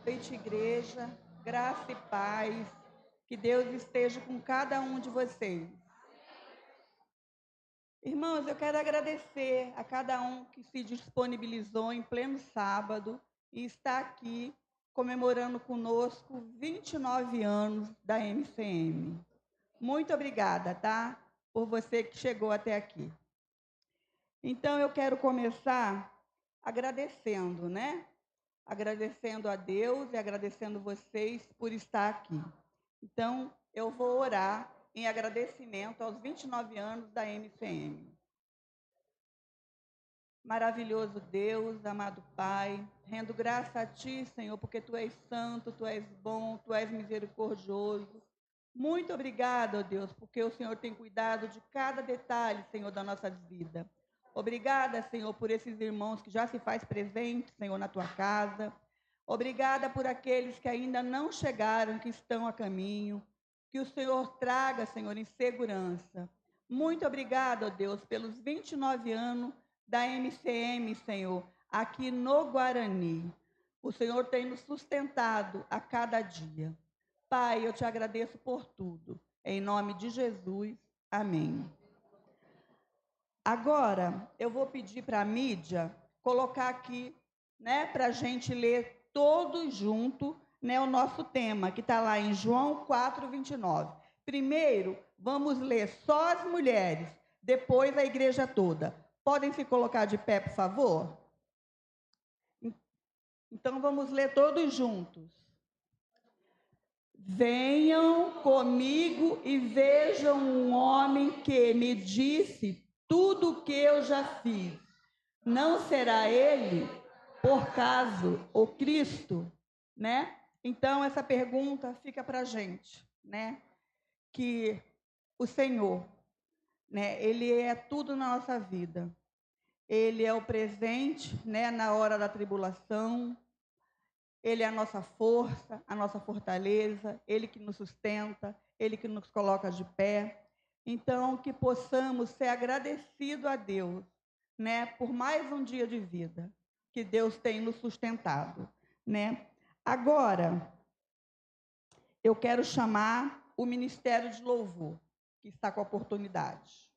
noite, igreja, graça e paz, que Deus esteja com cada um de vocês. Irmãos, eu quero agradecer a cada um que se disponibilizou em pleno sábado e está aqui comemorando conosco 29 anos da MCM. Muito obrigada, tá? Por você que chegou até aqui. Então, eu quero começar agradecendo, né? Agradecendo a Deus e agradecendo vocês por estar aqui. Então, eu vou orar em agradecimento aos 29 anos da MCM. Maravilhoso Deus, amado Pai, rendo graça a Ti, Senhor, porque Tu és santo, Tu és bom, Tu és misericordioso. Muito obrigada, ó Deus, porque o Senhor tem cuidado de cada detalhe, Senhor, da nossa vida. Obrigada, Senhor, por esses irmãos que já se faz presente, Senhor, na Tua casa. Obrigada por aqueles que ainda não chegaram, que estão a caminho. Que o Senhor traga, Senhor, em segurança. Muito obrigada, ó Deus, pelos 29 anos da MCM, Senhor, aqui no Guarani. O Senhor tem nos sustentado a cada dia. Pai, eu te agradeço por tudo. Em nome de Jesus, amém. Agora, eu vou pedir para a mídia colocar aqui, né, para a gente ler todos juntos, né, o nosso tema, que está lá em João 4:29. Primeiro, vamos ler só as mulheres, depois a igreja toda. Podem se colocar de pé, por favor? Então, vamos ler todos juntos. Venham comigo e vejam um homem que me disse tudo o que eu já fiz. Não será ele, por caso, o Cristo? Né? Então, essa pergunta fica para a gente, né? Que o Senhor, né, Ele é tudo na nossa vida. Ele é o presente, né, na hora da tribulação. Ele é a nossa força, a nossa fortaleza, Ele que nos sustenta, Ele que nos coloca de pé. Então, que possamos ser agradecidos a Deus, né, por mais um dia de vida que Deus tem nos sustentado, né? Agora, eu quero chamar o Ministério de Louvor, que está com a oportunidade.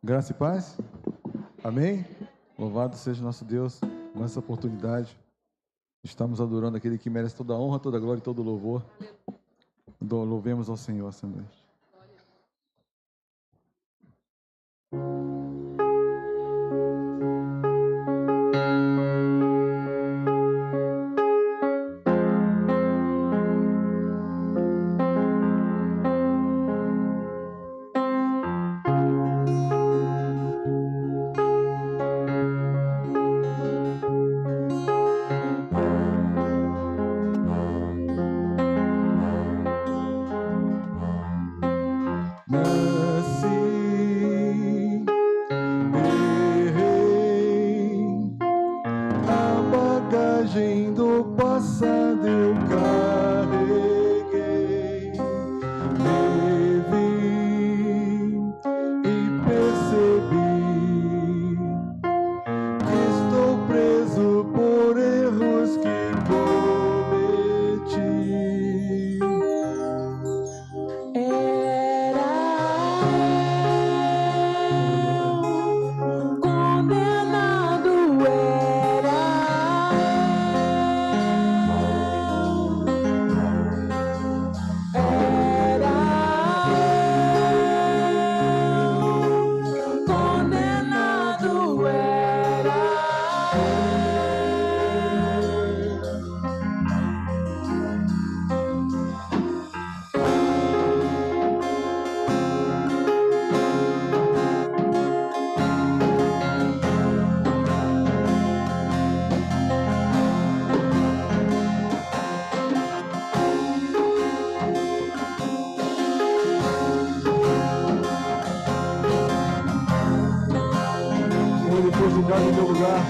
Graça e paz. Amém? Louvado seja nosso Deus com essa oportunidade. Estamos adorando aquele que merece toda a honra, toda a glória e todo o louvor. Louvemos ao Senhor essa noite. Era sentado no teu lugar.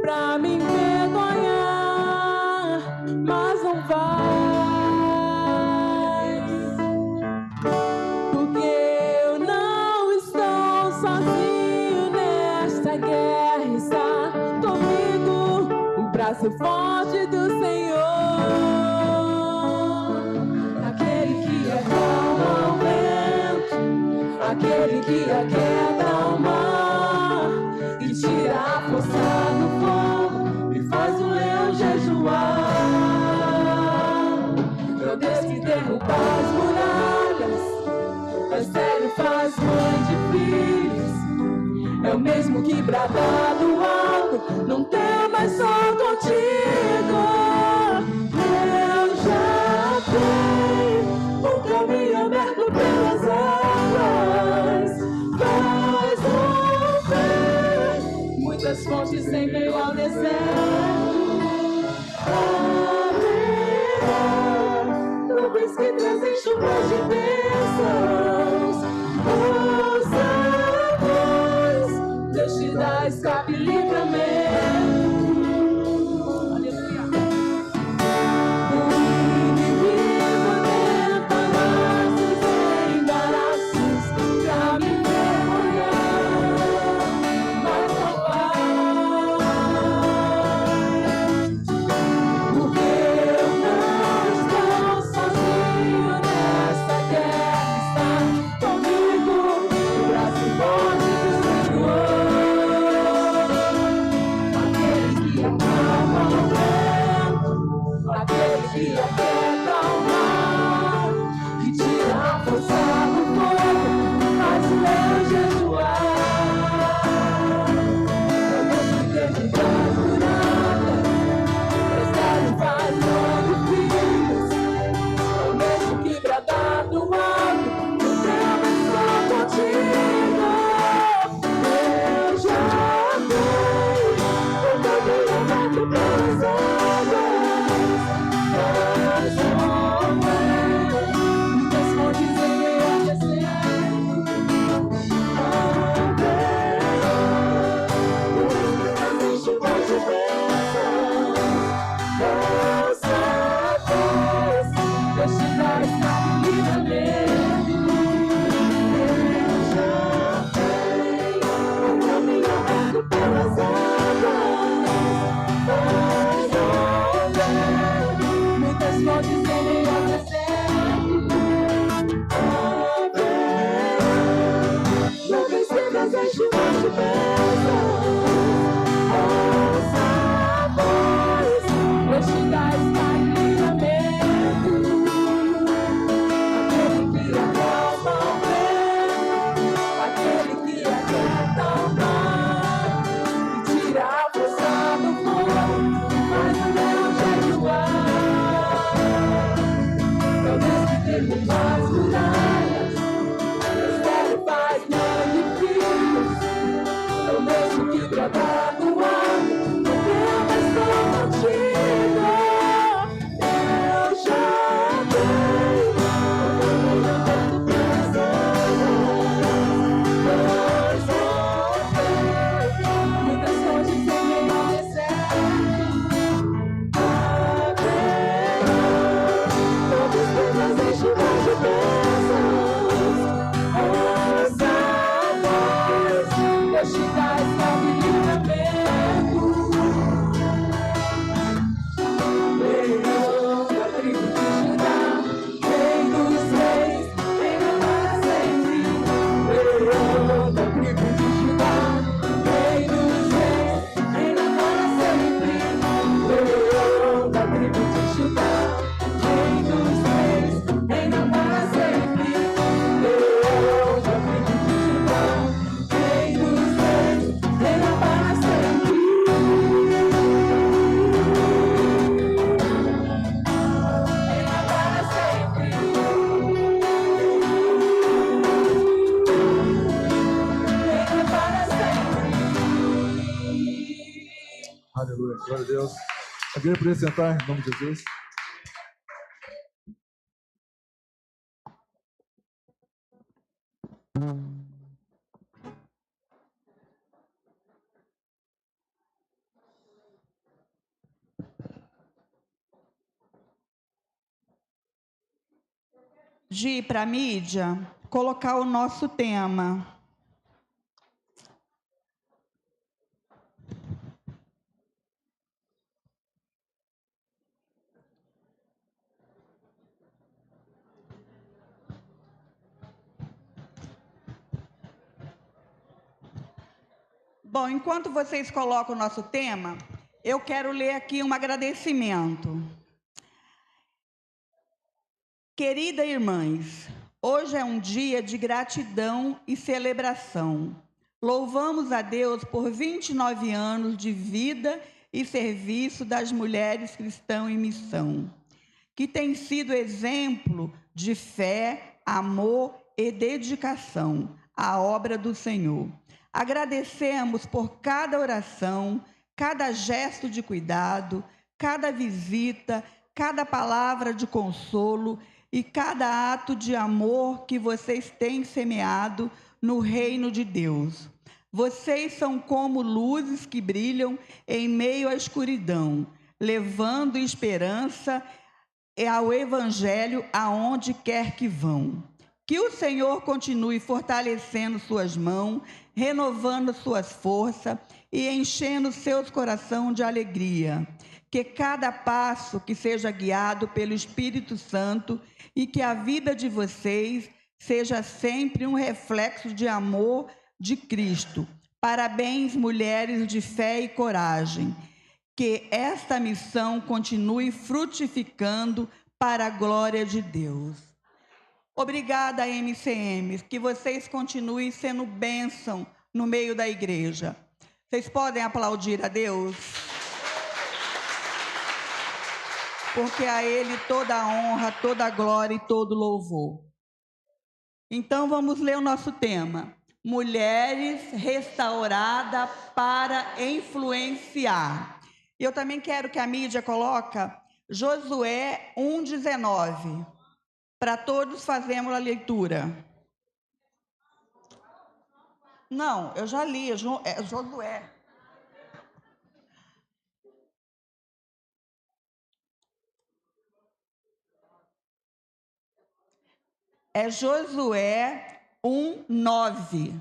Pra me envergonhar, mas não vai, porque eu não estou sozinho nesta guerra, está comigo o braço forte do Senhor, aquele que acalma o vento, aquele que aquieta o mar e tira a força do fogo e faz o leão jejuar. Meu Deus que derruba as muralhas, é sério, faz mãe de filhos, é o mesmo que brada do alto, não temas, só contigo. Eu já tenho um caminho aberto pelas águas, faz muitas fontes em meio ao deserto. Abrirá nuvens que trazem chuvas de bênçãos. Ouçamos, Deus te dá escape e livramento. Aleluia. O inimigo tenta nossos embaraços pra me envergonhar, mas não porque eu não estou sozinho nessa guerra, está Aleluia, glória a Deus. A igreja poderia sentar em nome de Jesus. De ir para a mídia, colocar o nosso tema. Bom, enquanto vocês colocam o nosso tema, eu quero ler aqui um agradecimento. Queridas irmãs, hoje é um dia de gratidão e celebração. Louvamos a Deus por 29 anos de vida e serviço das mulheres cristãs em missão, que tem sido exemplo de fé, amor e dedicação à obra do Senhor. Agradecemos por cada oração, cada gesto de cuidado, cada visita, cada palavra de consolo e cada ato de amor que vocês têm semeado no reino de Deus. Vocês são como luzes que brilham em meio à escuridão, levando esperança ao Evangelho aonde quer que vão. Que o Senhor continue fortalecendo suas mãos, renovando suas forças e enchendo seus corações de alegria. Que cada passo que seja guiado pelo Espírito Santo e que a vida de vocês seja sempre um reflexo de amor de Cristo. Parabéns, mulheres de fé e coragem. Que esta missão continue frutificando para a glória de Deus. Obrigada, MCM, que vocês continuem sendo bênção no meio da igreja. Vocês podem aplaudir a Deus? Porque a Ele toda a honra, toda a glória e todo louvor. Então, vamos ler o nosso tema. Mulheres restauradas para influenciar. Eu também quero que a mídia coloque Josué 1,19. Para todos fazermos a leitura. Não, eu já li, é Josué. É Josué 1:9.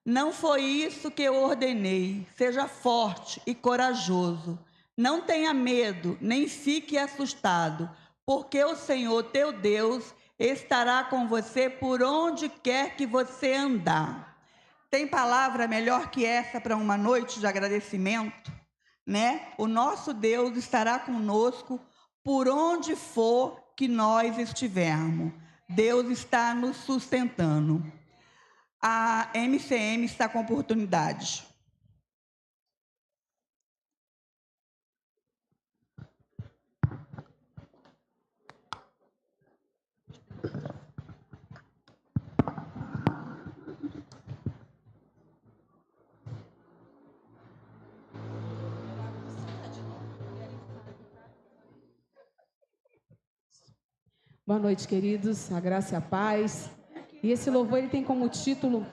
Não foi isso que eu ordenei. Seja forte e corajoso. Não tenha medo, nem fique assustado, porque o Senhor teu Deus estará com você por onde quer que você andar. Tem palavra melhor que essa para uma noite de agradecimento, né? O nosso Deus estará conosco por onde for que nós estivermos. Deus está nos sustentando. A MCM está com oportunidade. Boa noite, queridos. A graça e a paz. E esse louvor ele tem como título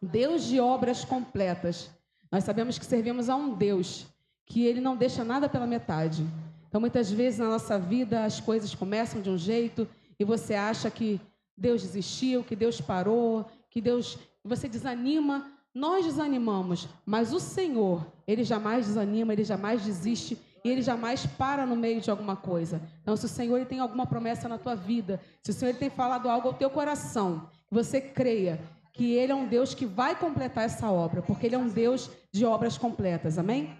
Deus de obras completas. Nós sabemos que servimos a um Deus que ele não deixa nada pela metade. Então, muitas vezes na nossa vida as coisas começam de um jeito e você acha que Deus desistiu, que Deus parou, que Deus... Você desanima, nós desanimamos, mas o Senhor, ele jamais desanima, ele jamais desiste e ele jamais para no meio de alguma coisa. Então, se o Senhor ele tem alguma promessa na tua vida, se o Senhor ele tem falado algo ao teu coração, que você creia que ele é um Deus que vai completar essa obra, porque ele é um Deus de obras completas. Amém?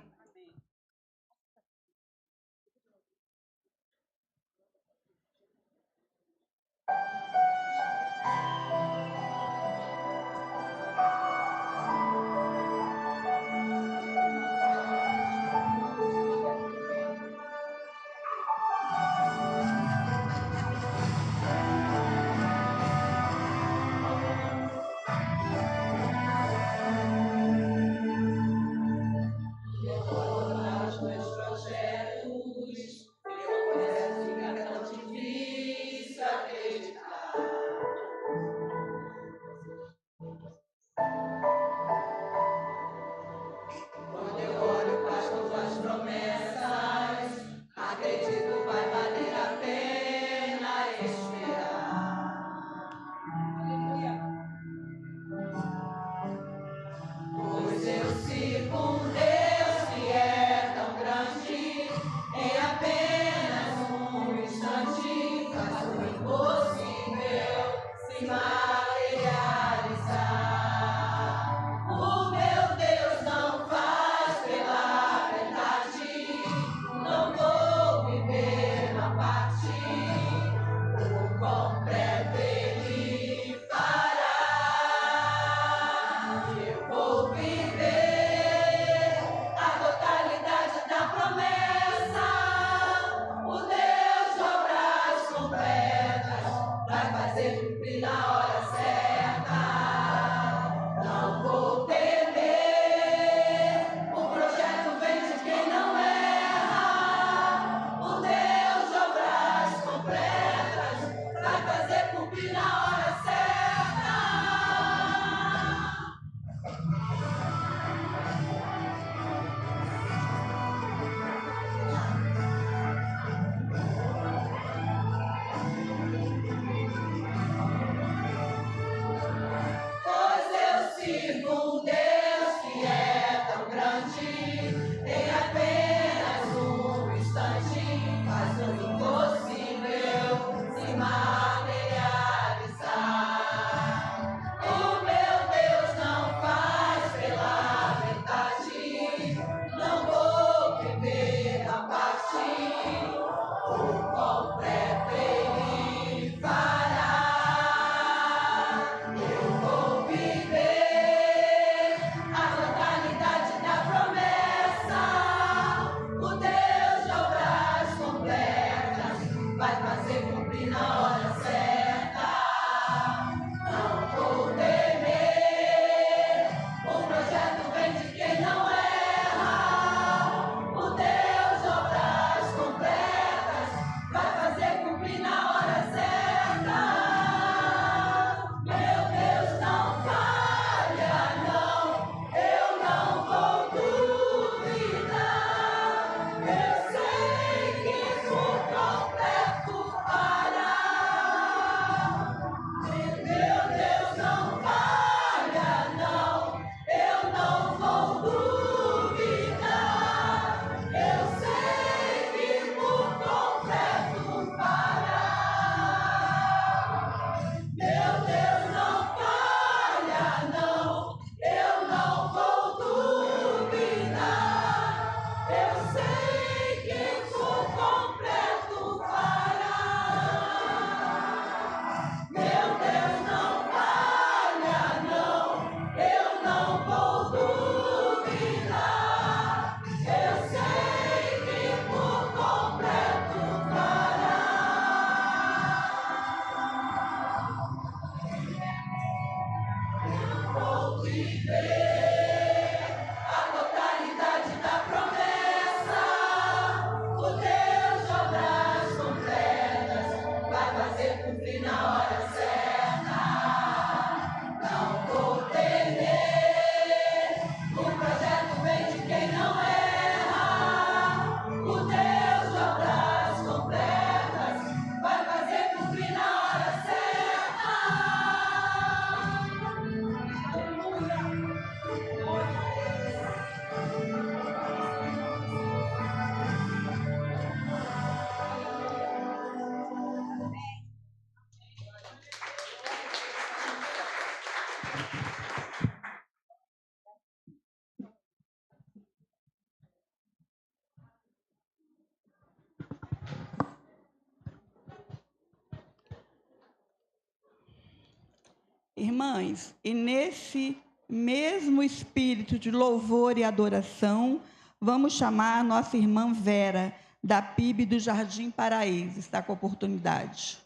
Irmãs, e nesse mesmo espírito de louvor e adoração, vamos chamar a nossa irmã Vera, da PIB do Jardim Paraíso. Está com a oportunidade.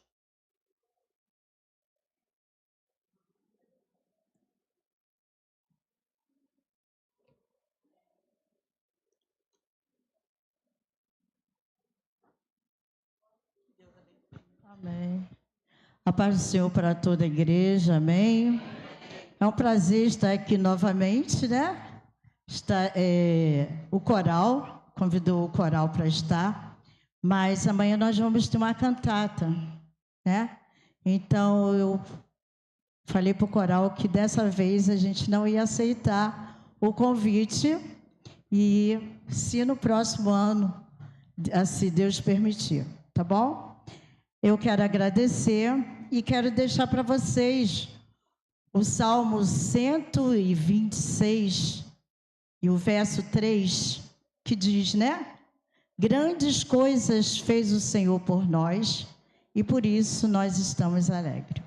Amém. A paz do Senhor para toda a igreja, amém. É um prazer estar aqui novamente, né? O coral, convidou o coral para estar, mas amanhã nós vamos ter uma cantata, né? Então, eu falei para o coral que dessa vez a gente não ia aceitar o convite e se no próximo ano, se Deus permitir, tá bom? Eu quero agradecer e quero deixar para vocês o Salmo 126 e o verso 3, que diz, né? Grandes coisas fez o Senhor por nós e por isso nós estamos alegres.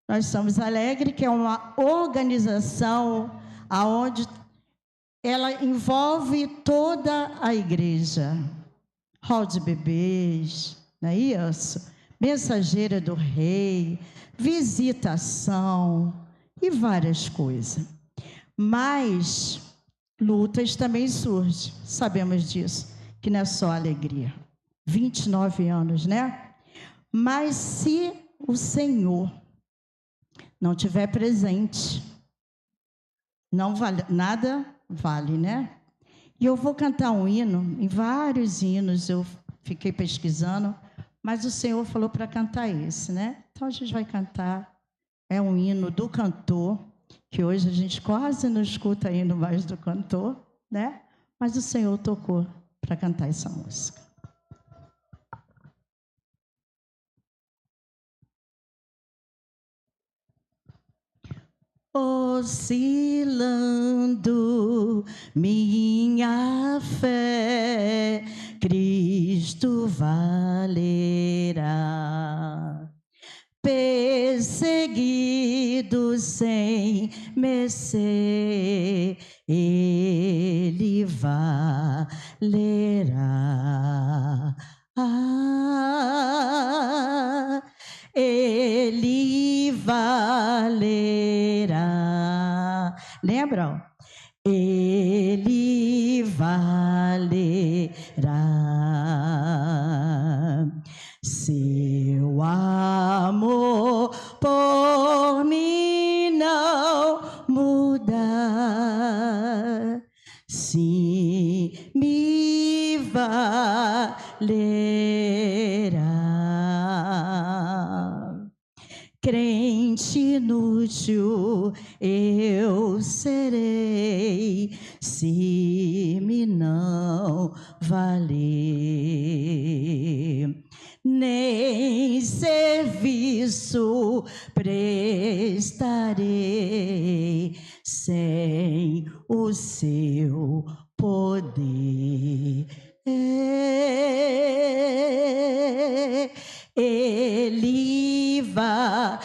Nós estamos alegres, que é uma organização onde ela envolve toda a igreja. Hall de bebês, não é isso? Mensageira do rei, visitação e várias coisas. Mas lutas também surgem, sabemos disso, que não é só alegria. 29 anos, né? Mas se o Senhor não estiver presente, não vale, nada vale, né? E eu vou cantar um hino, em vários hinos eu fiquei pesquisando, mas o Senhor falou para cantar esse, né? Então a gente vai cantar, é um hino do cantor, que hoje a gente quase não escuta hino mais do cantor, né? Mas o Senhor tocou para cantar essa música. Oscilando minha fé, Cristo valerá. Perseguido sem mercê, Ele valerá. Ele valerá. Lembram? Ele valerá. Seu amor por mim não muda. Sim, me valerá. Crente inútil eu serei, se me não valer. Nem serviço prestarei sem o seu poder. Ele valerá.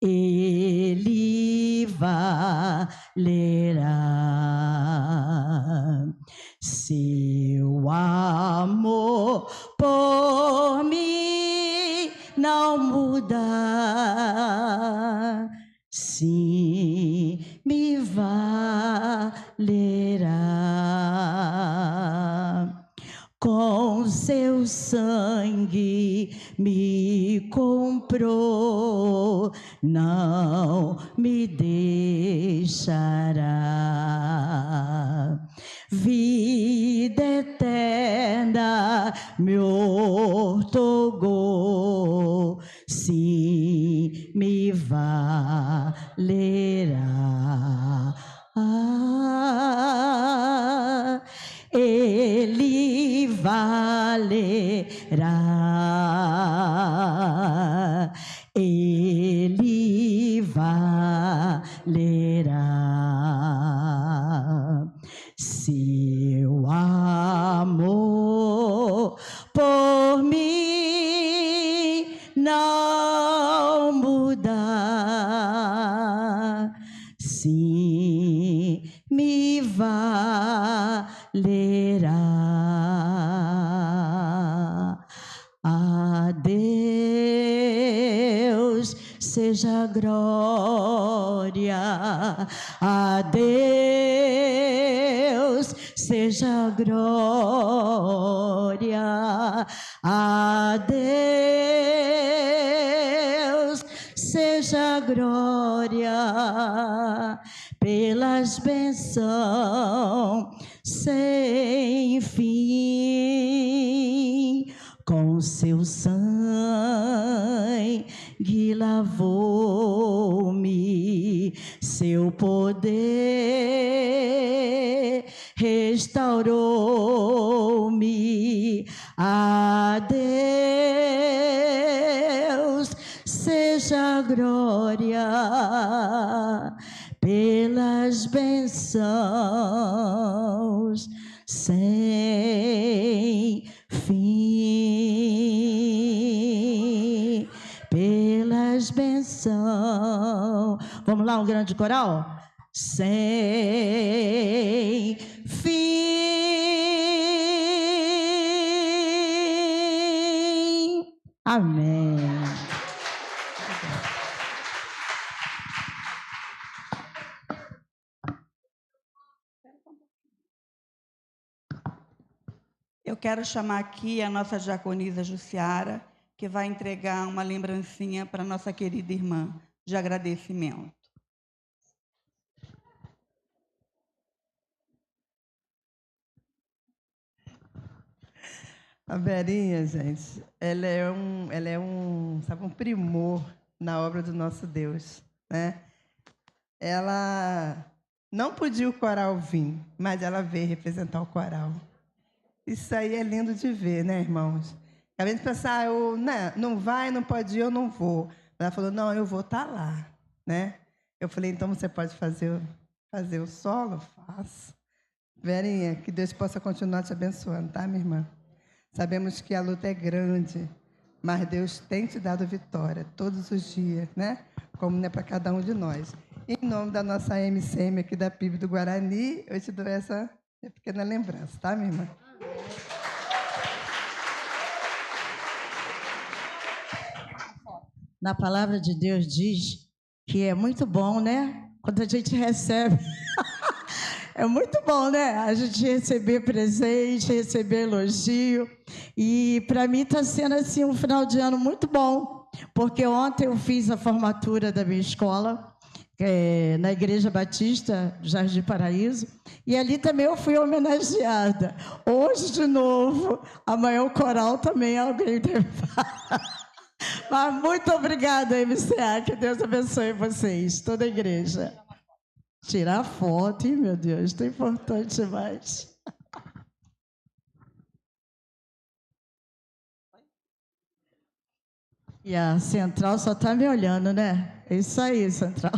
Ele valerá. Seu amor por mim não muda. Sim, me valerá. Com seu sangue me comprou, não me deixará. Vida eterna me outorgou, sim, me valerá. Ele valerá. Ele valerá. Seu amor por mim A Deus seja glória, a Deus seja glória, a Deus seja glória pelas bênçãos sem fim. Com seu sangue lavou-me, seu poder restaurou-me. A Deus seja glória pelas bênçãos sem fim, pelas bênçãos. Vamos lá, um grande coral? Sem fim. Amém. Eu quero chamar aqui a nossa diaconisa Jussiara, que vai entregar uma lembrancinha para nossa querida irmã, de agradecimento. A Verinha, gente, ela é um primor na obra do nosso Deus, né? Ela não podia o coral vir, mas ela veio representar o coral. Isso aí é lindo de ver, né, irmãos? A gente pensar, não vai, não pode ir, eu não vou. Ela falou, não, eu vou estar lá, né? Eu falei, então você pode fazer o solo? Faço. Verinha, que Deus possa continuar te abençoando, tá, minha irmã? Sabemos que a luta é grande, mas Deus tem te dado vitória todos os dias, né? Como é para cada um de nós. Em nome da nossa MCM aqui da PIB do Guarani, eu te dou essa pequena lembrança, tá, minha irmã? Na palavra de Deus diz que é muito bom, né? Quando a gente recebe. É muito bom, né? A gente receber presente, receber elogio. E para mim está sendo assim um final de ano muito bom, porque ontem eu fiz a formatura da minha escola, na Igreja Batista Jardim Paraíso, e ali também eu fui homenageada. Hoje, de novo, amanhã o coral também alguém teve. Mas muito obrigada, MCA, que Deus abençoe vocês, toda a igreja. Tirar foto, hein, meu Deus, isso é importante demais. E a Central só está me olhando, né? É isso aí, Central.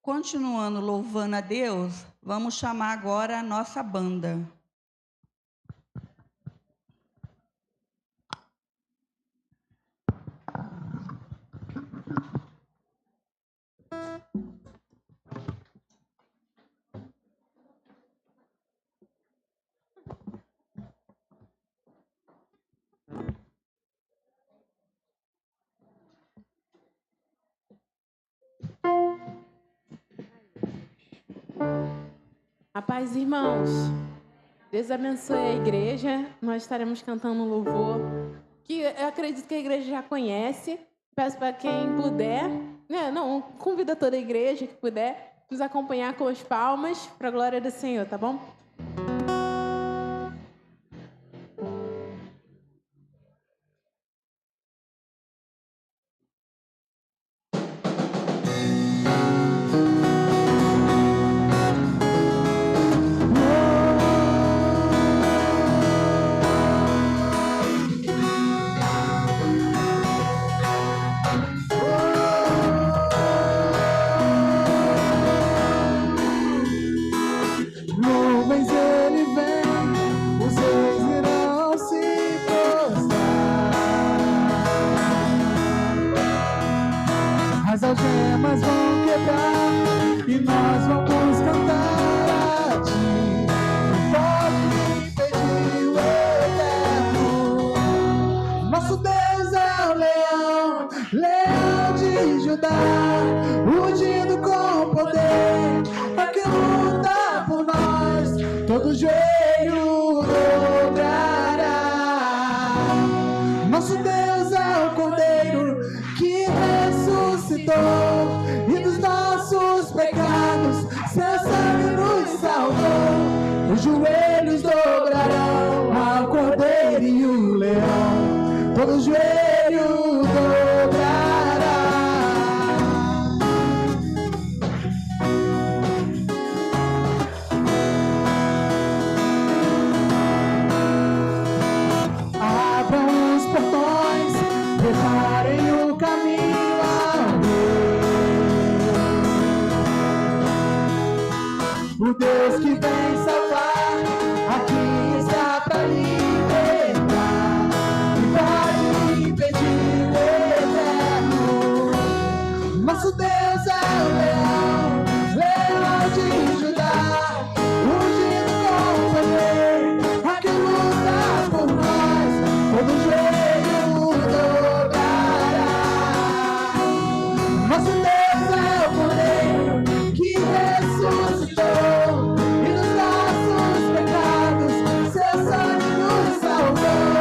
Continuando louvando a Deus, vamos chamar agora a nossa banda. A paz, irmãos. Deus abençoe a igreja. Nós estaremos cantando um louvor que eu acredito que a igreja já conhece. Peço para quem puder, convida toda a igreja que puder, nos acompanhar com as palmas para a glória do Senhor, tá bom? Louvem nós vamos cantar a ti. Pode pedir o eterno. Nosso Deus é o leão, leão de Judá, ungido com poder, é que luta por nós, todo joelho dobrará. Nosso Deus é o Cordeiro que ressuscitou, e dos nossos pecados seu sangue nos salvou. Os joelhos dobrarão ao Cordeiro e o leão, todo joelho dobrará. Abram os portões, preparem o caminho ao Rei. O Deus que vem salvar, aqui está para libertar. E pode impedir o eterno. Nosso Deus é o leão, leão de Judá, ungido com poder, aqui luta por nós, todo joelho dobrará. Nosso Deus é o Cordeiro que ressuscitou, e dos nossos pecados seu sangue nos salvou.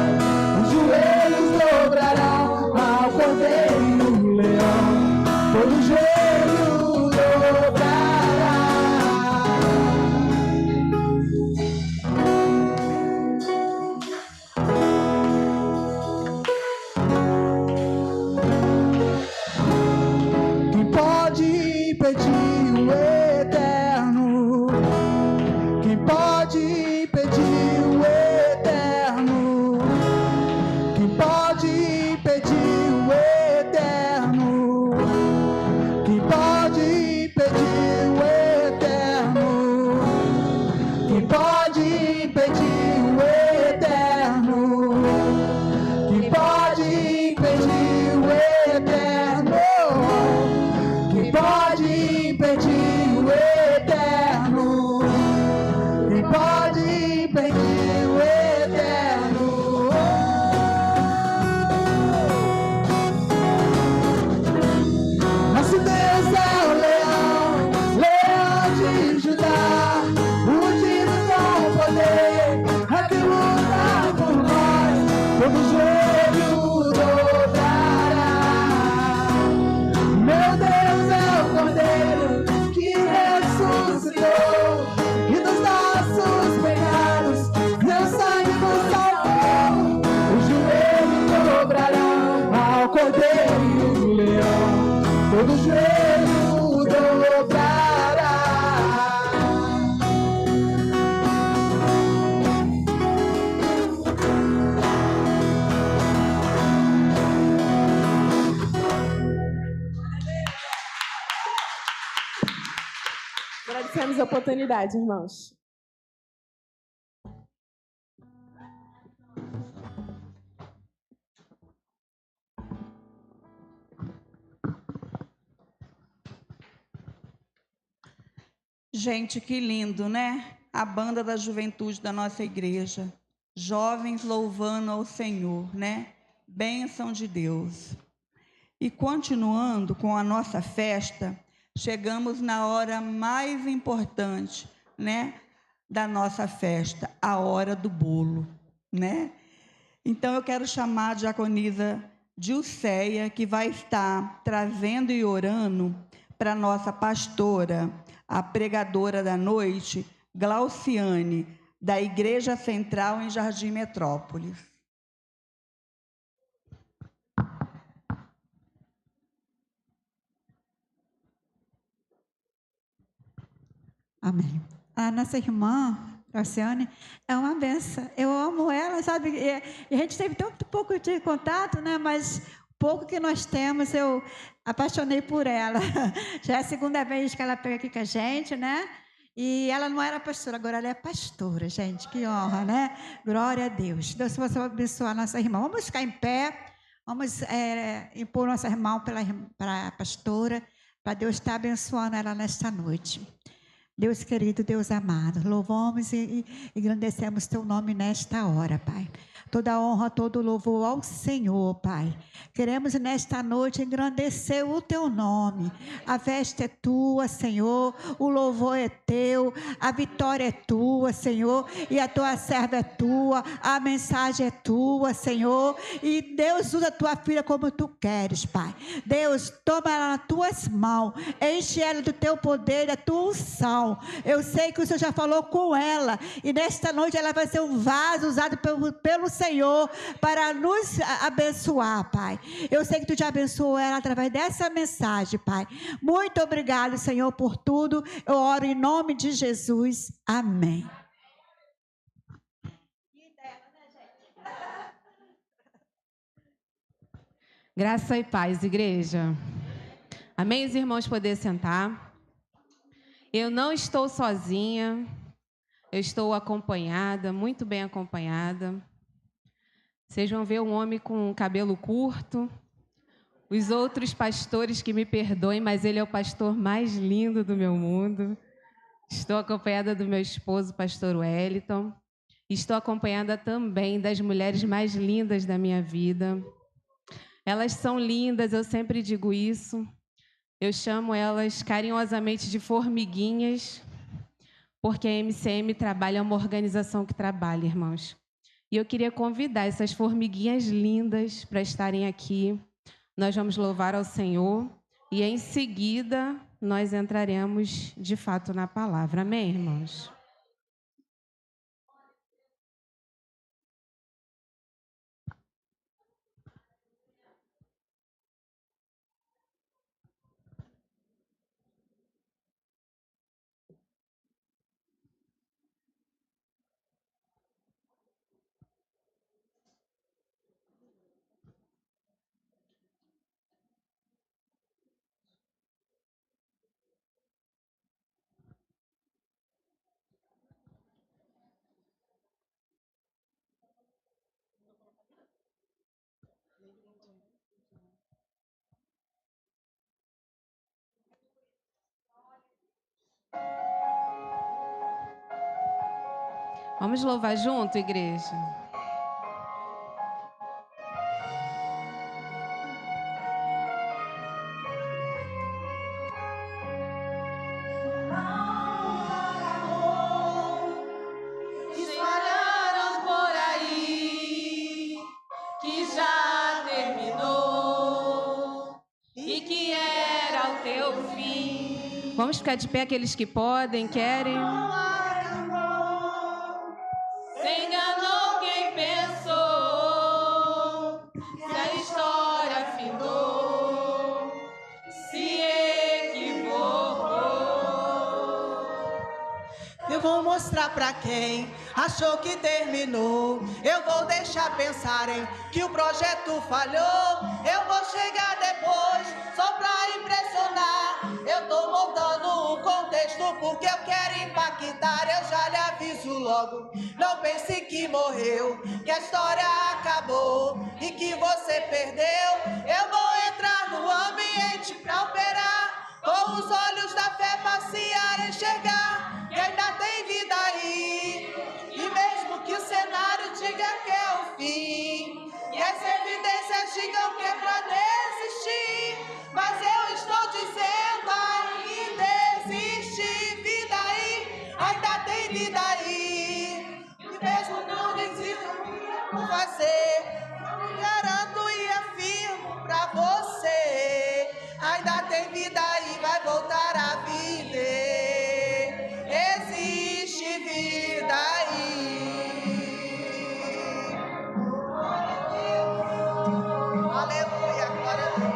Os joelhos dobrarão ao Cordeiro e o leão, todo joelho dobrará. Quem pode impedir o eterno? Quem pode impedir o eterno? Quem pode impedir o eterno? Quem pode impedir o eterno? Quem pode impedir o eterno? Quem pode impedir o eterno? Quem pode impedir o eterno? Quem pode impedir o eterno? Nosso Deus é o leão, leão de Judá, ungido com poder, é que luta por nós, todo joelho dobrará. Meu Deus é o Cordeiro que ressuscitou, e dos nossos pecados seu sangue nos salvou. Os joelhos dobrarão ao Cordeiro e o leão, todo joelho dobrará. Agradecemos a oportunidade, irmãos. Gente, que lindo, né? A banda da juventude da nossa igreja. Jovens louvando ao Senhor, né? Bênção de Deus. E continuando com a nossa festa, chegamos na hora mais importante, né? Da nossa festa, a hora do bolo, né? Então, eu quero chamar a diaconisa Dilceia, que vai estar trazendo e orando para a nossa pastora, a pregadora da noite, Glauciane, da Igreja Central em Jardim Metrópolis. Amém. A nossa irmã, Glauciane, é uma benção. Eu amo ela, sabe? E a gente teve tanto pouco de contato, né? Mas pouco que nós temos, eu apaixonei por ela. Já é a segunda vez que ela pega aqui com a gente, né? E ela não era pastora, agora ela é pastora, gente. Que honra, né? Glória a Deus. Deus possa abençoar a nossa irmã. Vamos ficar em pé. Vamos impor nossa irmã para a pastora. para Deus estar abençoando ela nesta noite. Deus querido, Deus amado, louvamos e engrandecemos teu nome nesta hora, Pai. Toda honra, todo louvor ao Senhor, Pai. Queremos nesta noite engrandecer o teu nome. A festa é tua, Senhor. O louvor é teu. A vitória é tua, Senhor. E a tua serva é tua. A mensagem é tua, Senhor. E Deus usa a tua filha como tu queres, Pai. Deus, toma ela nas tuas mãos. Enche ela do teu poder, da tua unção. Eu sei que o Senhor já falou com ela. E nesta noite ela vai ser um vaso usado pelo Senhor para nos abençoar, Pai. Eu sei que tu já abençoou ela através dessa mensagem, Pai. Muito obrigado, Senhor, por tudo. Eu oro em nome de Jesus. Amém. Graça e paz, igreja. Amém, os irmãos poder sentar. Eu não estou sozinha. Eu estou acompanhada, muito bem acompanhada. Vocês vão ver um homem com cabelo curto. Os outros pastores que me perdoem, mas ele é o pastor mais lindo do meu mundo. Estou acompanhada do meu esposo, pastor Wellington. Estou acompanhada também das mulheres mais lindas da minha vida. Elas são lindas, eu sempre digo isso. Eu chamo elas carinhosamente de formiguinhas, porque a MCM trabalha, é uma organização que trabalha, irmãos. E eu queria convidar essas formiguinhas lindas para estarem aqui. Nós vamos louvar ao Senhor e, em seguida, nós entraremos, de fato, na palavra. Amém, irmãos? Vamos louvar junto, igreja? Espalharam por aí que já terminou e que era o teu fim. Vamos ficar de pé aqueles que podem, querem. Se enganou quem pensou que a história findou, se equivocou. Eu vou mostrar pra quem achou que terminou. Eu vou deixar pensarem que o projeto falhou. Eu vou chegar depois só pra impressionar. Eu tô montando um contexto porque eu quero impactar. Eu já lhe aviso logo, não pense que morreu, que a história acabou e que você perdeu. Eu vou entrar no ambiente pra operar, com os olhos da fé passear, enxergar que ainda tem vida aí. E mesmo que o cenário diga que é o fim, e as evidências digam que é pra desistir, mas eu estou dizendo ainda existe vida aí, ainda tem vida aí. E mesmo que não desista, eu vou fazer, eu me garanto e afirmo pra você, ainda tem vida aí, vai voltar a viver. Existe vida aí. Aleluia, glória a Deus.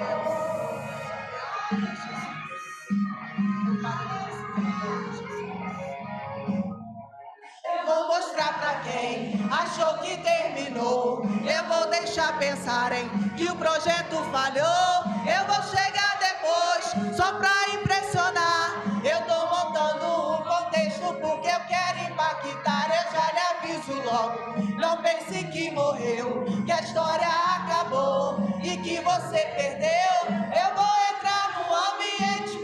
Eu vou mostrar pra quem achou que terminou. Eu vou deixar pensarem que o projeto falhou. Eu vou chegar depois só pra impressionar. Eu tô montando um contexto porque eu quero impactar. Eu já lhe aviso logo, não pense que morreu, que a história acabou e que você perdeu. Eu vou entrar no ambiente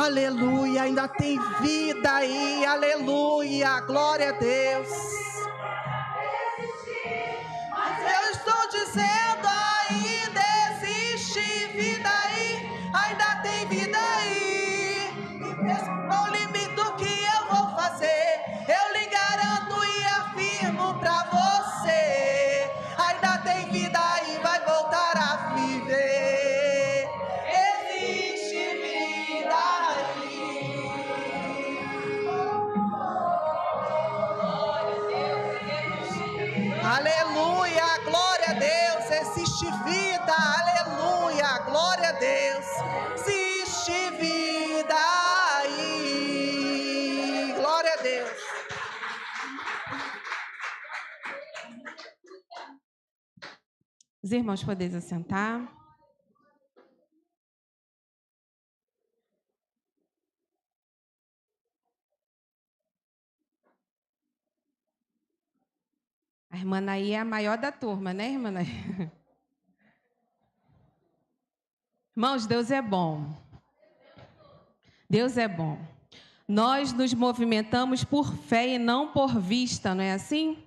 Aleluia, ainda tem vida aí, aleluia, glória a Deus. Mas eu estou dizendo, ainda existe vida aí, ainda tem vida aí. E mesmo no limite do que eu vou fazer, eu lhe garanto e afirmo pra você, ainda tem vida aí, vai voltar a viver. Existe vida aí. Aleluia, glória a Deus, existe vida, aleluia, glória a Deus, existe vida aí, glória a Deus. Os irmãos podem assentar. A irmã Naí é a maior da turma, né, irmã Naí? Irmãos, Deus é bom. Deus é bom. Nós nos movimentamos por fé e não por vista, não é assim?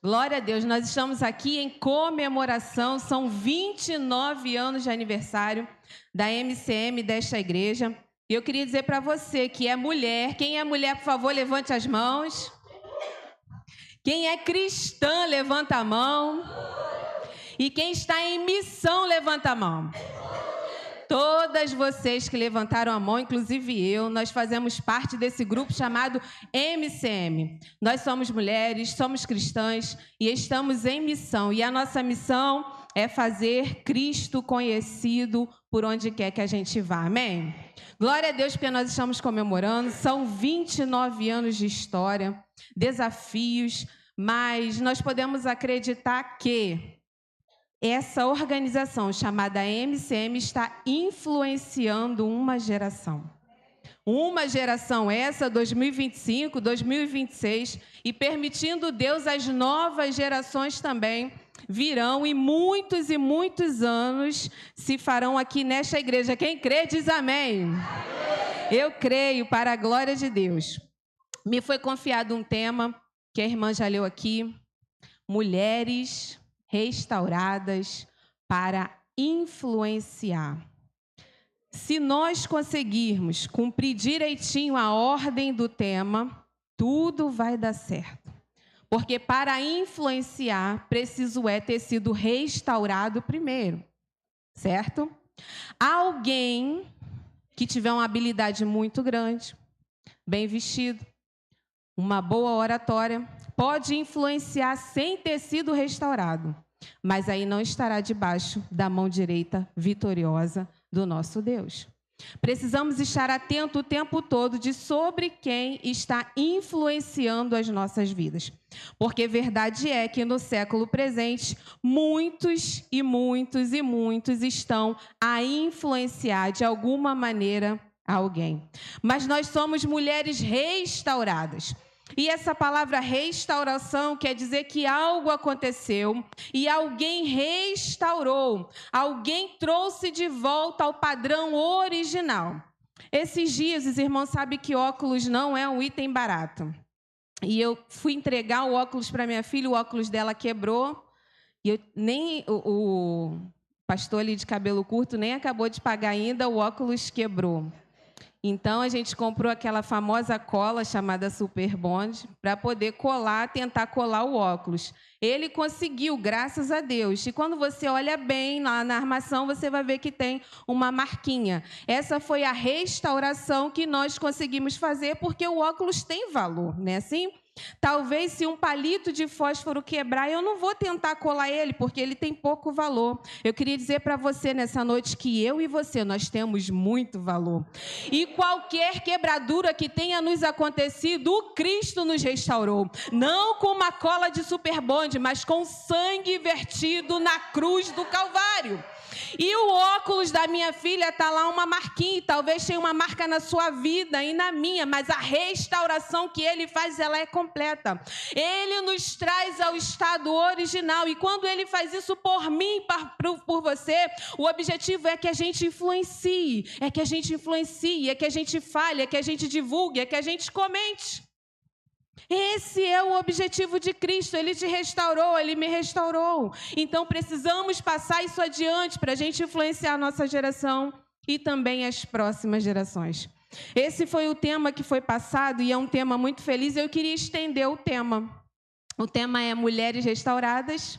Glória a Deus, nós estamos aqui em comemoração, são 29 anos de aniversário da MCM desta igreja. E eu queria dizer para você que é mulher, quem é mulher, por favor, levante as mãos. Quem é cristã, levanta a mão. E quem está em missão, levanta a mão. Todas vocês que levantaram a mão, inclusive eu, nós fazemos parte desse grupo chamado MCM. Nós somos mulheres, somos cristãs e estamos em missão. E a nossa missão é fazer Cristo conhecido por onde quer que a gente vá. Amém? Glória a Deus, porque nós estamos comemorando. São 29 anos de história, desafios, mas nós podemos acreditar que essa organização chamada MCM está influenciando uma geração. Uma geração essa, 2025, 2026, e permitindo Deus, as novas gerações também virão e muitos anos se farão aqui nesta igreja. Quem crê, diz amém. Eu creio, para a glória de Deus. Me foi confiado um tema que a irmã já leu aqui, mulheres restauradas para influenciar. Se nós conseguirmos cumprir direitinho a ordem do tema, tudo vai dar certo. Porque para influenciar, preciso ter sido restaurado primeiro, certo? Alguém que tiver uma habilidade muito grande, bem vestido, uma boa oratória, pode influenciar sem ter sido restaurado, mas aí não estará debaixo da mão direita vitoriosa do nosso Deus. Precisamos estar atento o tempo todo de sobre quem está influenciando as nossas vidas. Porque verdade é que no século presente, muitos estão a influenciar de alguma maneira alguém. Mas nós somos mulheres restauradas. E essa palavra restauração quer dizer que algo aconteceu e alguém restaurou, alguém trouxe de volta ao padrão original. Esses dias, os irmãos sabem que óculos não é um item barato. E eu fui entregar o óculos para minha filha, o óculos dela quebrou, e o pastor ali de cabelo curto nem acabou de pagar ainda, o óculos quebrou. Então, a gente comprou aquela famosa cola chamada Super Bond para poder tentar colar o óculos. Ele conseguiu, graças a Deus. E quando você olha bem lá na armação, você vai ver que tem uma marquinha. Essa foi a restauração que nós conseguimos fazer, porque o óculos tem valor, não é assim? Talvez se um palito de fósforo quebrar, eu não vou tentar colar ele, porque ele tem pouco valor. Eu queria dizer para você nessa noite que eu e você, nós temos muito valor. E qualquer quebradura que tenha nos acontecido, o Cristo nos restaurou. Não com uma cola de Super Bond, mas com sangue vertido na cruz do Calvário. E o óculos da minha filha está lá uma marquinha, e talvez tenha uma marca na sua vida e na minha, mas a restauração que ele faz, ela é completa. completa. Ele nos traz ao estado original. E quando Ele faz isso por mim, por você, o objetivo é que a gente influencie, é que a gente fale, é que a gente divulgue, é que a gente comente. Esse é o objetivo de Cristo. Ele te restaurou, Ele me restaurou. Então, precisamos passar isso adiante para a gente influenciar a nossa geração e também as próximas gerações. Esse foi o tema que foi passado e é um tema muito feliz. Eu queria estender o tema. O tema é Mulheres Restauradas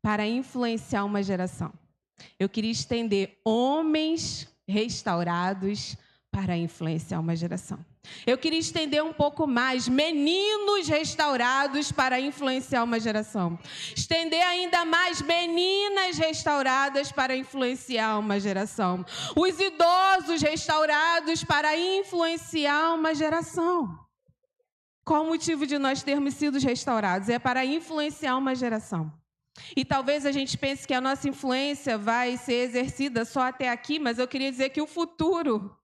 para influenciar uma geração. Eu queria estender Homens Restaurados para influenciar uma geração. Eu queria estender um pouco mais, meninos restaurados para influenciar uma geração. Estender ainda mais, meninas restauradas para influenciar uma geração. Os idosos restaurados para influenciar uma geração. Qual o motivo de nós termos sido restaurados? É para influenciar uma geração. E talvez a gente pense que a nossa influência vai ser exercida só até aqui, mas eu queria dizer que o futuro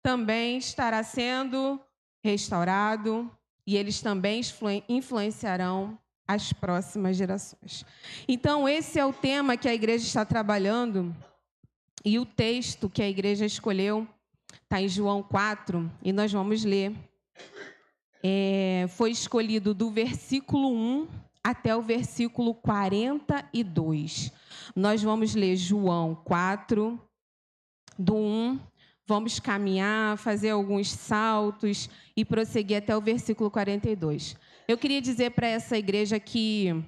também estará sendo restaurado e eles também influenciarão as próximas gerações. Então, esse é o tema que a igreja está trabalhando e o texto que a igreja escolheu está em João 4 e nós vamos ler. Foi escolhido do versículo 1 até o versículo 42. Nós vamos ler João 4, do 1. Vamos caminhar, fazer alguns saltos e prosseguir até o versículo 42. Eu queria dizer para essa igreja que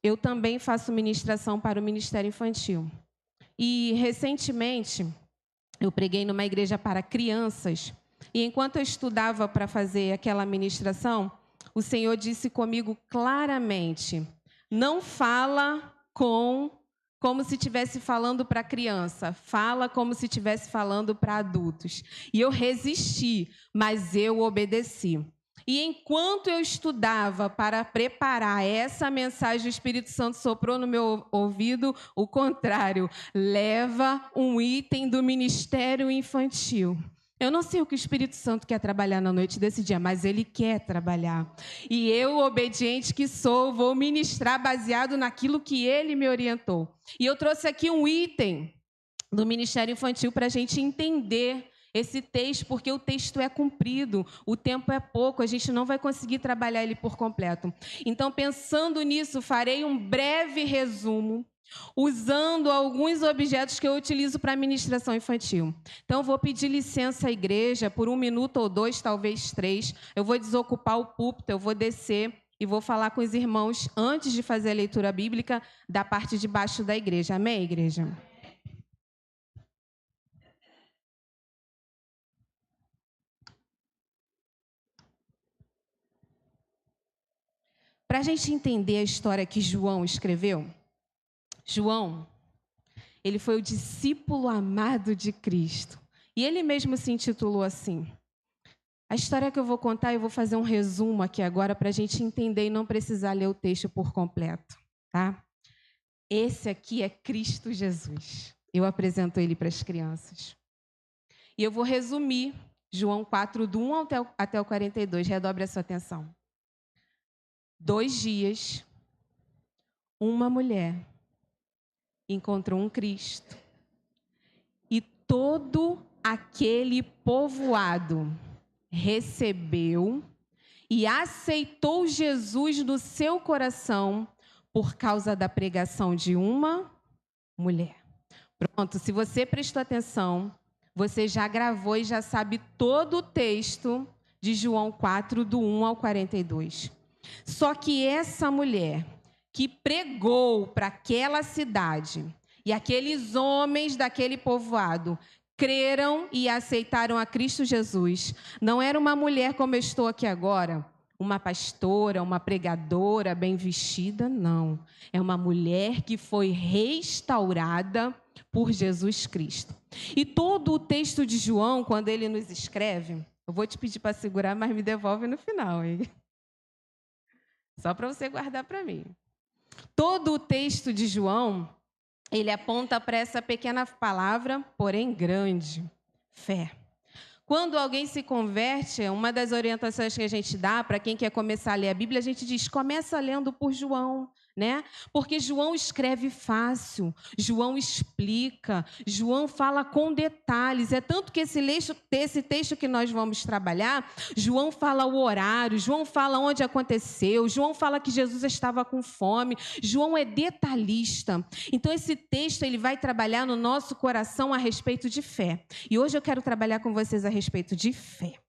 eu também faço ministração para o Ministério Infantil. E, recentemente, eu preguei numa igreja para crianças. E, enquanto eu estudava para fazer aquela ministração, o Senhor disse comigo claramente, não fala como se estivesse falando para criança, fala como se estivesse falando para adultos. E eu resisti, mas eu obedeci. E enquanto eu estudava para preparar essa mensagem, o Espírito Santo soprou no meu ouvido o contrário. Leva um item do Ministério Infantil. Eu não sei o que o Espírito Santo quer trabalhar na noite desse dia, mas Ele quer trabalhar. E eu, obediente que sou, vou ministrar baseado naquilo que Ele me orientou. E eu trouxe aqui um item do Ministério Infantil para a gente entender esse texto, porque o texto é comprido, o tempo é pouco, a gente não vai conseguir trabalhar ele por completo. Então, pensando nisso, farei um breve resumo, usando alguns objetos que eu utilizo para a ministração infantil. Então, eu vou pedir licença à igreja por 1 minuto ou 2, talvez 3. Eu vou desocupar o púlpito, eu vou descer e vou falar com os irmãos antes de fazer a leitura bíblica da parte de baixo da igreja. Amém, igreja? Para a gente entender a história que João escreveu, João, ele foi o discípulo amado de Cristo. E ele mesmo se intitulou assim. A história que eu vou contar, eu vou fazer um resumo aqui agora para a gente entender e não precisar ler o texto por completo, tá? Esse aqui é Cristo Jesus. Eu apresento ele para as crianças. E eu vou resumir João 4, do 1 até o 42. Redobre a sua atenção. 2 dias, uma mulher encontrou um Cristo e todo aquele povoado recebeu e aceitou Jesus no seu coração por causa da pregação de uma mulher. Pronto, se você prestou atenção, você já gravou e já sabe todo o texto de João 4, do 1 ao 42. Só que essa mulher que pregou para aquela cidade e aqueles homens daquele povoado creram e aceitaram a Cristo Jesus, não era uma mulher como eu estou aqui agora, uma pastora, uma pregadora bem vestida, não. É uma mulher que foi restaurada por Jesus Cristo. E todo o texto de João, quando ele nos escreve, eu vou te pedir para segurar, mas me devolve no final, hein? Só para você guardar para mim. Todo o texto de João, ele aponta para essa pequena palavra, porém grande, fé. Quando alguém se converte, uma das orientações que a gente dá para quem quer começar a ler a Bíblia, a gente diz, começa lendo por João, né? Porque João escreve fácil, João explica, João fala com detalhes. É tanto que esse texto que nós vamos trabalhar, João fala o horário, João fala onde aconteceu, João fala que Jesus estava com fome, João é detalhista. Então, esse texto ele vai trabalhar no nosso coração a respeito de fé. E hoje eu quero trabalhar com vocês a respeito de fé.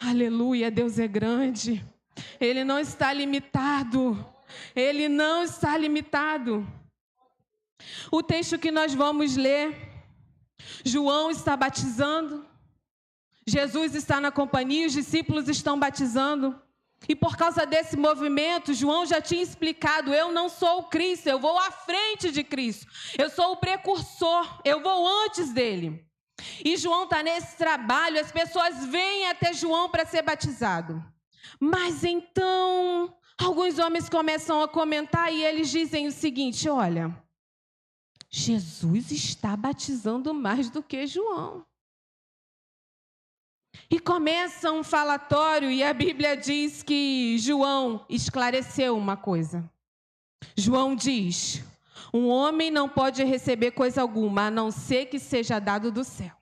Aleluia, Deus é grande. Ele não está limitado. Ele não está limitado. O texto que nós vamos ler, João está batizando, Jesus está na companhia, os discípulos estão batizando. E por causa desse movimento, João já tinha explicado, eu não sou o Cristo, eu vou à frente de Cristo. Eu sou o precursor, eu vou antes dele. E João está nesse trabalho, as pessoas vêm até João para ser batizado. Mas então, alguns homens começam a comentar e eles dizem o seguinte, olha, Jesus está batizando mais do que João. E começa um falatório, e a Bíblia diz que João esclareceu uma coisa. João diz: um homem não pode receber coisa alguma, a não ser que seja dado do céu.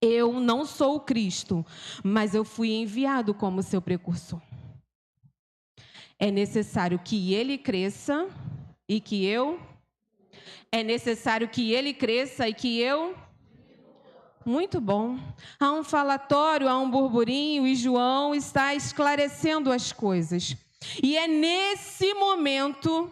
Eu não sou o Cristo, mas eu fui enviado como seu precursor. É necessário que ele cresça e que eu... É necessário que ele cresça e que eu... Muito bom. Há um falatório, há um burburinho, e João está esclarecendo as coisas. E é nesse momento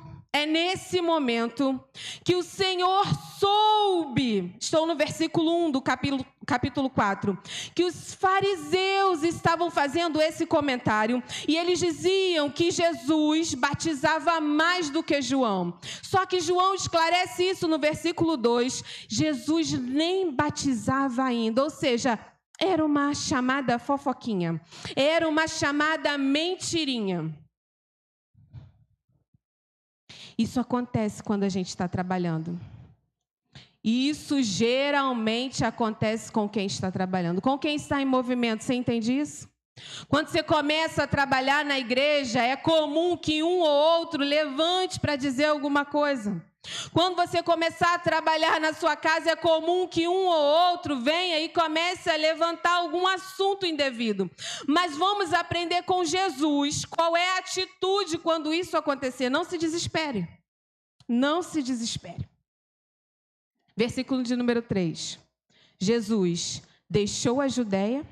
que o Senhor soube, estou no versículo 1 do capítulo 4, que os fariseus estavam fazendo esse comentário, e eles diziam que Jesus batizava mais do que João. Só que João esclarece isso no versículo 2, Jesus nem batizava ainda, ou seja, era uma chamada fofoquinha, era uma chamada mentirinha. Isso acontece quando a gente está trabalhando. E isso geralmente acontece com quem está trabalhando. Com quem está em movimento, você entende isso? Quando você começa a trabalhar na igreja, é comum que um ou outro levante para dizer alguma coisa. Quando você começar a trabalhar na sua casa, é comum que um ou outro venha e comece a levantar algum assunto indevido. Mas vamos aprender com Jesus qual é a atitude quando isso acontecer. Não se desespere. Não se desespere. Versículo de número 3. Jesus deixou a Judeia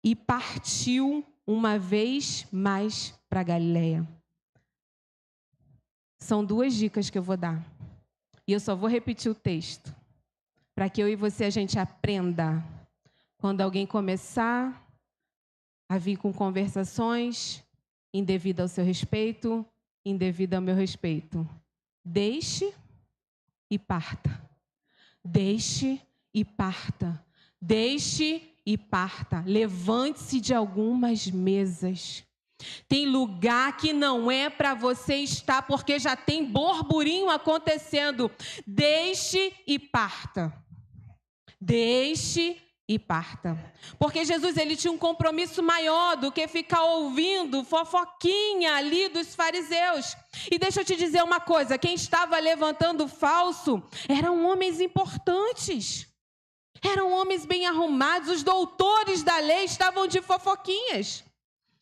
e partiu uma vez mais para Galileia. São 2 dicas que eu vou dar. E eu só vou repetir o texto, para que eu e você a gente aprenda. Quando alguém começar a vir com conversações indevidas ao seu respeito, indevida ao meu respeito, deixe e parta. Deixe e parta. Deixe e parta. Levante-se de algumas mesas. Tem lugar que não é para você estar, porque já tem burburinho acontecendo. Deixe e parta. Deixe e parta. Porque Jesus, ele tinha um compromisso maior do que ficar ouvindo fofoquinha ali dos fariseus. E deixa eu te dizer uma coisa, quem estava levantando falso eram homens importantes. Eram homens bem arrumados, os doutores da lei estavam de fofoquinhas.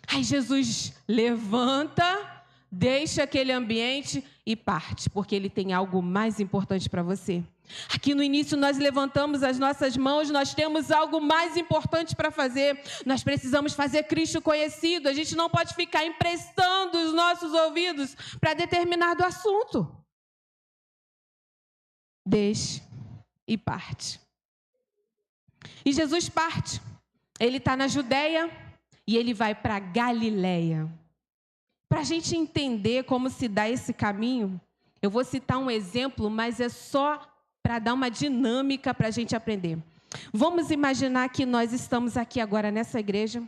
Aí Jesus levanta, deixa aquele ambiente e parte, porque ele tem algo mais importante para você. Aqui no início nós levantamos as nossas mãos, nós temos algo mais importante para fazer. Nós precisamos fazer Cristo conhecido. A gente não pode ficar emprestando os nossos ouvidos para determinado assunto. Deixe e parte. E Jesus parte. Ele está na Judeia e ele vai para Galileia. Para a gente entender como se dá esse caminho, eu vou citar um exemplo, mas é só para dar uma dinâmica para a gente aprender. Vamos imaginar que nós estamos aqui agora nessa igreja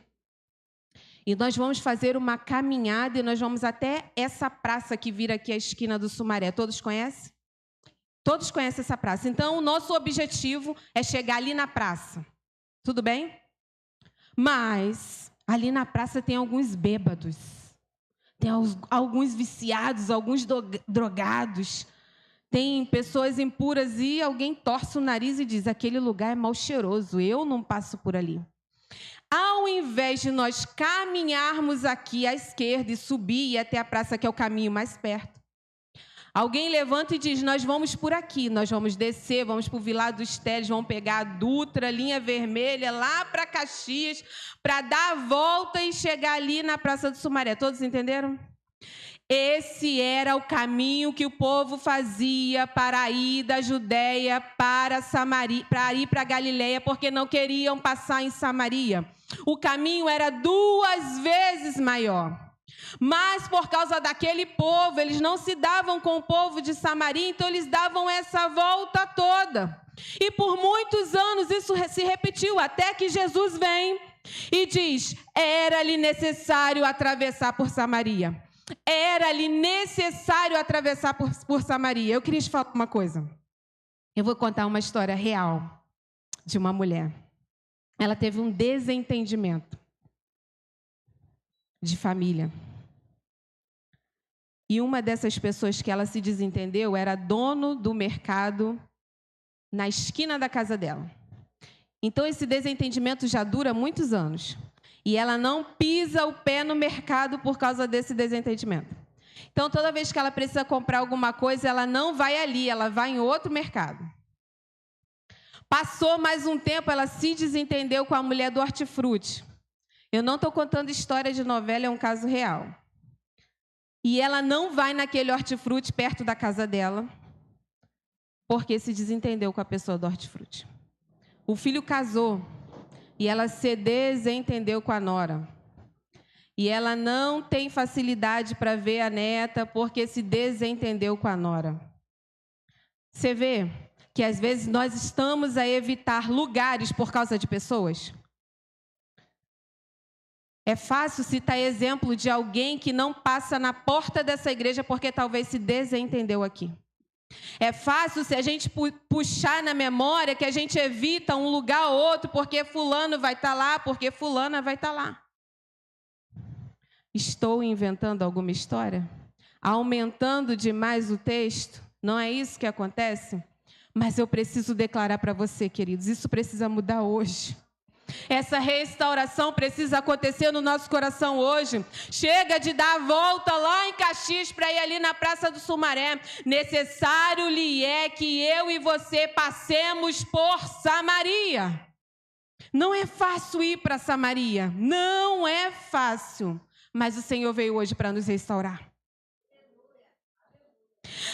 e nós vamos fazer uma caminhada e nós vamos até essa praça que vira aqui à esquina do Sumaré. Todos conhecem? Todos conhecem essa praça. Então, o nosso objetivo é chegar ali na praça. Tudo bem? Mas ali na praça tem alguns bêbados. Tem alguns viciados, alguns drogados. Tem pessoas impuras e alguém torce o nariz e diz, aquele lugar é mal cheiroso, eu não passo por ali. Ao invés de nós caminharmos aqui à esquerda e subir e até a praça, que é o caminho mais perto, alguém levanta e diz, nós vamos por aqui, nós vamos descer, vamos para o Vilar dos Teles, vamos pegar a Dutra, linha vermelha, lá para Caxias, para dar a volta e chegar ali na Praça do Sumaré. Todos entenderam? Esse era o caminho que o povo fazia para ir da Judeia para Samaria, para ir para Galileia, porque não queriam passar em Samaria. O caminho era 2 vezes maior. Mas por causa daquele povo, eles não se davam com o povo de Samaria, então eles davam essa volta toda. E por muitos anos isso se repetiu, até que Jesus vem e diz, era-lhe necessário atravessar por Samaria. Era-lhe necessário atravessar por Samaria. Eu queria te falar uma coisa. Eu vou contar uma história real. de uma mulher. Ela teve um desentendimento de família. E uma dessas pessoas que ela se desentendeu era dono do mercado na esquina da casa dela. Então, esse desentendimento já dura muitos anos. E ela não pisa o pé no mercado por causa desse desentendimento. Então, toda vez que ela precisa comprar alguma coisa, ela não vai ali, ela vai em outro mercado. Passou mais um tempo, ela se desentendeu com a mulher do hortifruti. Eu não estou contando história de novela, é um caso real. E ela não vai naquele hortifruti perto da casa dela, porque se desentendeu com a pessoa do hortifruti. O filho casou e ela se desentendeu com a nora. E ela não tem facilidade para ver a neta porque se desentendeu com a nora. Você vê que às vezes nós estamos a evitar lugares por causa de pessoas? É fácil citar exemplo de alguém que não passa na porta dessa igreja porque talvez se desentendeu aqui. É fácil se a gente puxar na memória que a gente evita um lugar ou outro porque fulano vai estar lá, porque fulana vai estar lá. Estou inventando alguma história? Aumentando demais o texto? Não é isso que acontece? Mas eu preciso declarar para você, queridos, isso precisa mudar hoje. Essa restauração precisa acontecer no nosso coração hoje. Chega de dar a volta lá em Caxias para ir ali na Praça do Sumaré. Necessário lhe é que eu e você passemos por Samaria. Não é fácil ir para Samaria. Não é fácil. Mas o Senhor veio hoje para nos restaurar.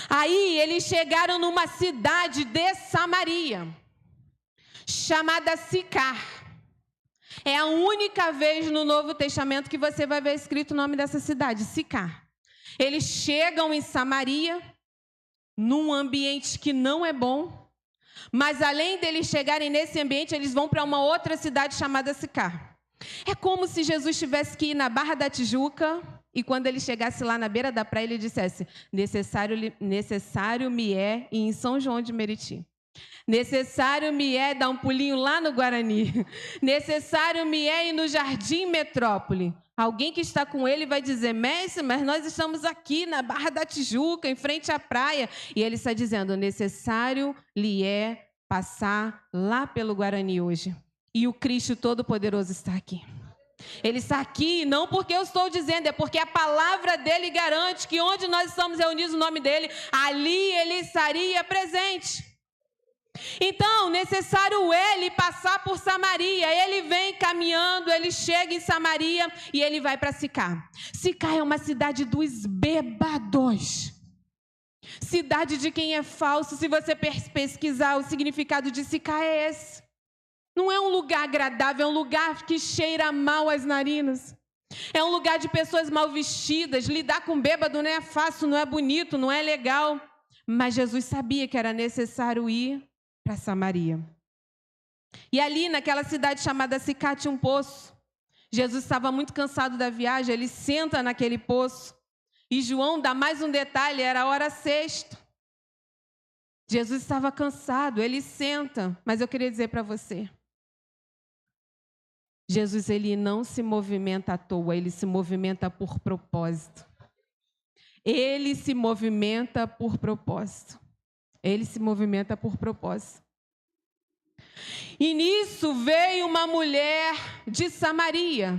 Aí eles chegaram numa cidade de Samaria, chamada Sicar. É a única vez no Novo Testamento que você vai ver escrito o nome dessa cidade, Sicar. Eles chegam em Samaria, num ambiente que não é bom, mas além deles chegarem nesse ambiente, eles vão para uma outra cidade chamada Sicar. É como se Jesus tivesse que ir na Barra da Tijuca e quando ele chegasse lá na beira da praia, ele dissesse, necessário me é ir em São João de Meriti. Necessário me é dar um pulinho lá no Guarani. Necessário me é ir no Jardim Metrópole. Alguém que está com ele vai dizer, mestre, mas nós estamos aqui na Barra da Tijuca, em frente à praia. E ele está dizendo, necessário lhe é passar lá pelo Guarani hoje. E o Cristo Todo-Poderoso está aqui. Ele está aqui não porque eu estou dizendo, é porque a palavra dele garante que onde nós estamos reunidos no nome dele, ali ele estaria presente. Então, necessário ele passar por Samaria. Ele vem caminhando, ele chega em Samaria e ele vai para Sicar. Sicar é uma cidade dos bêbados. Cidade de quem é falso. Se você pesquisar o significado de Sicar é esse. Não é um lugar agradável, é um lugar que cheira mal às narinas. É um lugar de pessoas mal vestidas. Lidar com bêbado não é fácil, não é bonito, não é legal. Mas Jesus sabia que era necessário ir para Samaria. E ali, naquela cidade chamada Sicar, tinha um poço. Jesus estava muito cansado da viagem, ele senta naquele poço. E João dá mais um detalhe, era a hora sexta. Jesus estava cansado, ele senta. Mas eu queria dizer para você, Jesus, ele não se movimenta à toa, ele se movimenta por propósito. Ele se movimenta por propósito. Ele se movimenta por propósito. E nisso veio uma mulher de Samaria.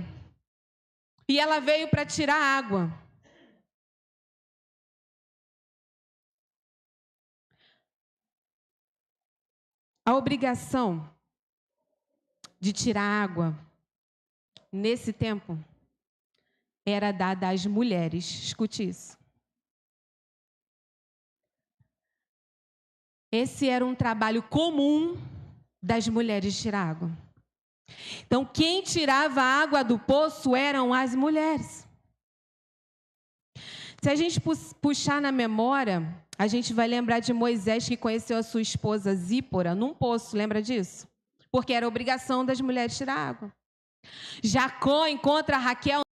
E ela veio para tirar água. A obrigação de tirar água nesse tempo era dada às mulheres. Escute isso. Esse era um trabalho comum das mulheres tirar água. Então, quem tirava a água do poço eram as mulheres. Se a gente puxar na memória, a gente vai lembrar de Moisés que conheceu a sua esposa Zípora num poço, lembra disso? Porque era obrigação das mulheres tirar água. Jacó encontra Raquel